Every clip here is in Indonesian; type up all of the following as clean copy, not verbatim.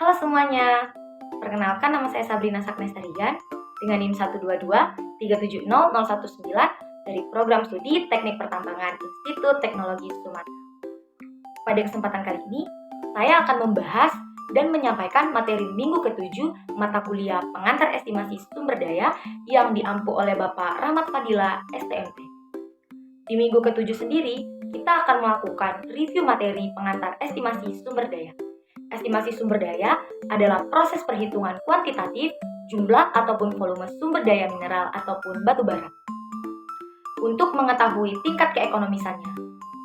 Halo semuanya, perkenalkan nama saya Sabrina Saknestarian dengan NIM 122370019 dari Program Studi Teknik Pertambangan Institut Teknologi Sumatera. Pada kesempatan kali ini, saya akan membahas dan menyampaikan materi minggu ke-7 mata kuliah pengantar estimasi sumber daya yang diampu oleh Bapak Rahmat Fadila, STMP. Di minggu ke-7 sendiri, kita akan melakukan review materi pengantar estimasi sumber daya. Estimasi sumber daya adalah proses perhitungan kuantitatif jumlah ataupun volume sumber daya mineral ataupun batu bara. Untuk mengetahui tingkat keekonomisannya,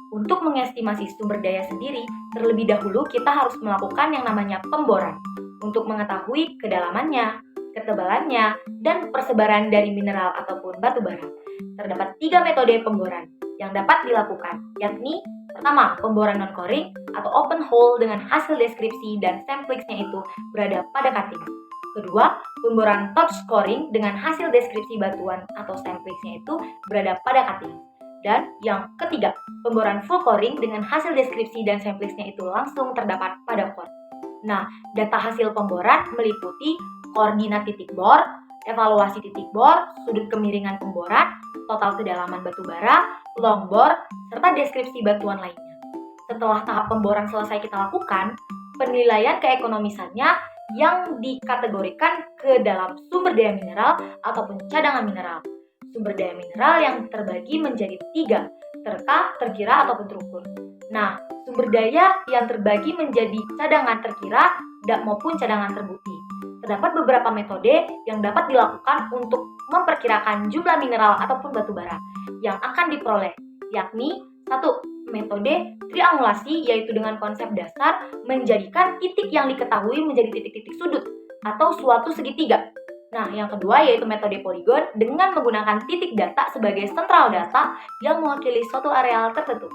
untuk mengestimasi sumber daya sendiri, terlebih dahulu kita harus melakukan yang namanya pemboran untuk mengetahui kedalamannya, ketebalannya, dan persebaran dari mineral ataupun batu bara. Terdapat 3 metode pemboran yang dapat dilakukan, yakni pertama, pemboran non-coring atau open hole dengan hasil deskripsi dan samplexnya itu berada pada cutting. Kedua, pemboran touch coring dengan hasil deskripsi batuan atau samplexnya itu berada pada cutting. Dan yang ketiga, pemboran full coring dengan hasil deskripsi dan samplexnya itu langsung terdapat pada core. Nah, data hasil pemboran meliputi koordinat titik bor, evaluasi titik bor, sudut kemiringan pemboran, total kedalaman batu bara, long bor, serta deskripsi batuan lainnya. Setelah tahap pemboran selesai kita lakukan, penilaian keekonomisannya yang dikategorikan ke dalam sumber daya mineral ataupun cadangan mineral. Sumber daya mineral yang terbagi menjadi 3, terka, terkira, ataupun terukur. Nah, sumber daya yang terbagi menjadi cadangan terkira maupun cadangan terbukti. Terdapat beberapa metode yang dapat dilakukan untuk memperkirakan jumlah mineral ataupun batu bara yang akan diperoleh, yakni 1. Metode triangulasi, yaitu dengan konsep dasar menjadikan titik yang diketahui menjadi titik-titik sudut atau suatu segitiga. Nah, yang kedua yaitu metode poligon dengan menggunakan titik data sebagai sentral data yang mewakili suatu areal tertentu.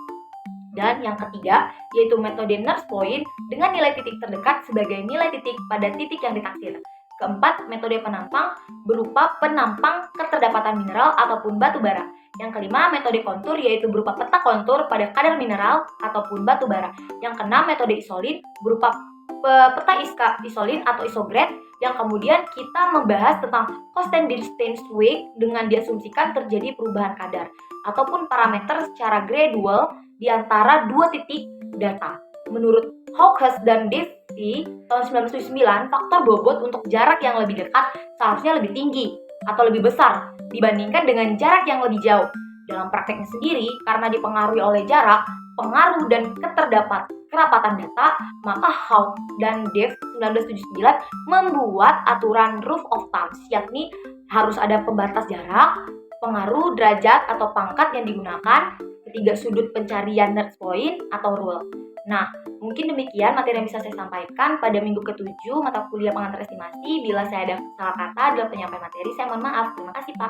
Dan yang ketiga yaitu metode nurse point dengan nilai titik terdekat sebagai nilai titik pada titik yang ditaksir. Keempat, metode penampang berupa penampang keterdapatan mineral ataupun batu bara. Yang kelima, metode kontur yaitu berupa peta kontur pada kadar mineral ataupun batu bara. Yang keenam, metode isolin berupa peta isolin atau isograde yang kemudian kita membahas tentang constant distance weight dengan diasumsikan terjadi perubahan kadar ataupun parameter secara gradual di antara dua titik data. Menurut Hawkes dan Davey tahun 1979, faktor bobot untuk jarak yang lebih dekat seharusnya lebih tinggi atau lebih besar dibandingkan dengan jarak yang lebih jauh. Dalam prakteknya sendiri, karena dipengaruhi oleh jarak, pengaruh dan kerapatan data, maka Hawkes dan Davey 1979 membuat aturan rule of thumb, yakni harus ada pembatas jarak, pengaruh derajat atau pangkat yang digunakan, ketiga sudut pencarian nurse point atau rule. Nah, mungkin demikian materi yang bisa saya sampaikan pada minggu ke-7 mata kuliah pengantar estimasi. Bila saya ada salah kata dalam penyampaian materi, saya mohon maaf. Terima kasih, Pak.